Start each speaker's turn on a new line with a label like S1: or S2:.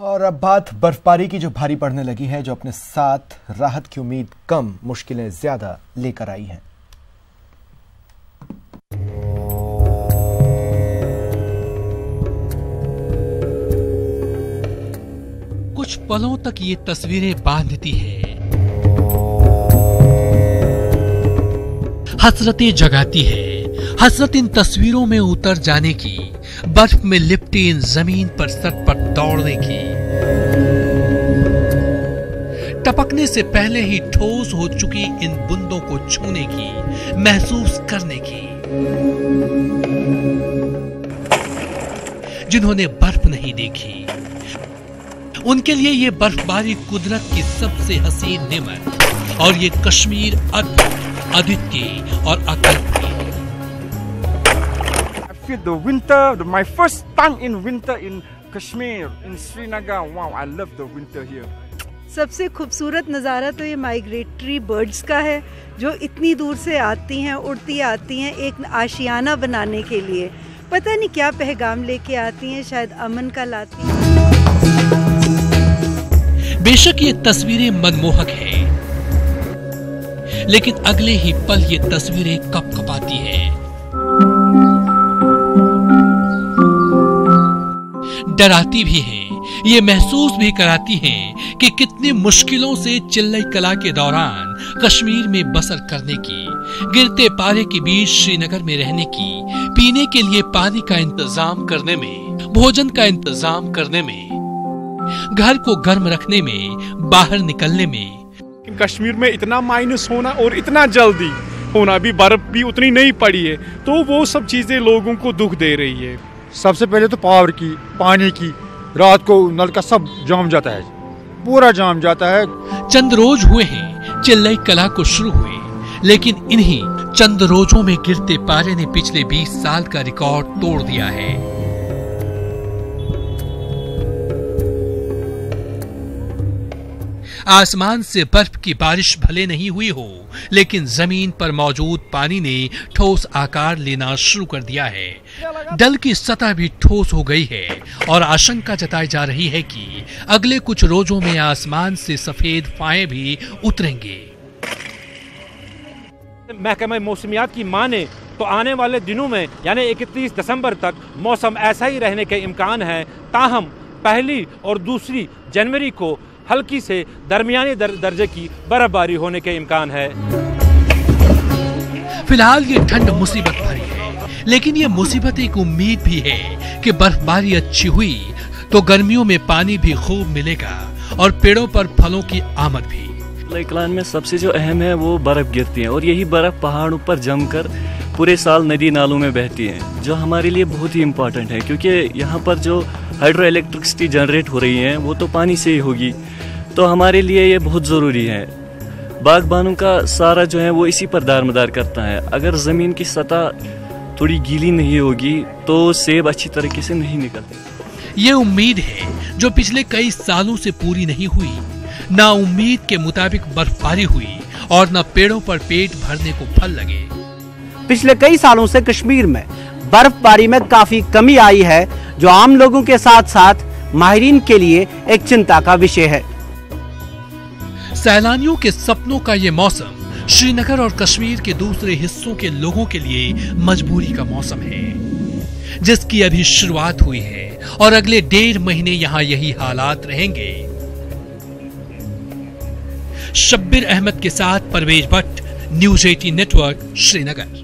S1: और अब बात बर्फबारी की जो भारी पड़ने लगी है, जो अपने साथ राहत की उम्मीद कम, मुश्किलें ज्यादा लेकर आई हैं।
S2: कुछ पलों तक ये तस्वीरें बांधती है, हसरतें जगाती है। हसरत इन तस्वीरों में उतर जाने की, बर्फ में लिपटी इन जमीन पर सटपट दौड़ने की, टपकने से पहले ही ठोस हो चुकी इन बूंदों को छूने की, महसूस करने की। जिन्होंने बर्फ नहीं देखी, उनके लिए ये बर्फबारी कुदरत की सबसे हसीन नेमत, और ये कश्मीर अद्भुत, अद्वितीय और अकल्पनीय।
S3: I feel the winter, my first time in winter in Kashmir, in Srinagar. Wow, I love the winter here.
S4: सबसे खूबसूरत नज़ारा तो ये माइग्रेटरी बर्ड्स का है, जो इतनी दूर से आती हैं, उड़ती आती हैं एक आशियाना बनाने के लिए। पता नहीं क्या पैगाम लेके आती हैं, शायद अमन का लाती हैं।
S2: बेशक ये तस्वीरें मनमोहक हैं, लेकिन अगले ही पल ये तस्वीरें कपकपाती हैं, डराती भी हैं। ये महसूस भी कराती हैं कि कितनी मुश्किलों से चिल्लई कला के दौरान कश्मीर में बसर करने की, गिरते पारे के बीच श्रीनगर में रहने की, पीने के लिए पानी का इंतजाम करने में, भोजन का इंतजाम करने में, घर को गर्म रखने में, बाहर निकलने में।
S5: कश्मीर में इतना माइनस होना और इतना जल्दी होना, भी बर्फ भी उतनी नहीं पड़ी है, तो वो सब चीजें लोगों को दुख दे रही है।
S6: सबसे पहले तो पावर की, पानी की, रात को नल का सब जाम जाता है, पूरा जाम जाता है।
S2: चंद रोज हुए हैं चिल्लई कला को शुरू हुए, लेकिन इन्हीं चंद रोजों में गिरते पारे ने पिछले 20 साल का रिकॉर्ड तोड़ दिया है। आसमान से बर्फ की बारिश भले नहीं हुई हो, लेकिन जमीन पर मौजूद पानी ने ठोस आकार लेना शुरू कर दिया है। डल की सतह भी ठोस हो गई है और आशंका जताई जा रही है कि अगले कुछ रोजों में आसमान से सफेद फाएं भी उतरेंगे।
S7: महकमा मौसमियात की माने तो आने वाले दिनों में यानी 31 दिसंबर तक मौसम ऐसा ही रहने के इम्कान है। ताहम 1 और 2 जनवरी को हल्की से दरमियानी दर्जे की बर्फबारी होने के इम्कान है।
S2: फिलहाल ये ठंड मुसीबत भरी है, लेकिन ये मुसीबत एक उम्मीद भी है कि बर्फबारी अच्छी हुई तो गर्मियों में पानी भी खूब मिलेगा और पेड़ों पर फलों की आमद भी।
S8: चिल्लई कलान में सबसे जो अहम है वो बर्फ गिरती है, और यही बर्फ पहाड़ों पर जमकर पूरे साल नदी नालों में बहती है, जो हमारे लिए बहुत ही इम्पोर्टेंट है, क्योंकि यहाँ पर जो हाइड्रो इलेक्ट्रिसिटी जनरेट हो रही है वो तो पानी से ही होगी, तो हमारे लिए ये बहुत ज़रूरी है। बागबानों का सारा जो है वो इसी पर दारमदार करता है। अगर ज़मीन की सतह थोड़ी गीली नहीं होगी तो सेब अच्छी तरीके से नहीं निकलते।
S2: ये उम्मीद है जो पिछले कई सालों से पूरी नहीं हुई। ना उम्मीद के मुताबिक बर्फबारी हुई और न पेड़ों पर पेट भरने को फल लगे।
S9: पिछले कई सालों से कश्मीर में बर्फबारी में काफी कमी आई है, जो आम लोगों के साथ साथ माहिरीन के लिए एक चिंता का विषय है।
S2: सैलानियों के सपनों का ये मौसम श्रीनगर और कश्मीर के दूसरे हिस्सों के लोगों के लिए मजबूरी का मौसम है, जिसकी अभी शुरुआत हुई है और अगले 1.5 महीने यहाँ यही हालात रहेंगे। शब्बीर अहमद के साथ परवेज भट्ट, न्यूज़ 18 नेटवर्क, श्रीनगर।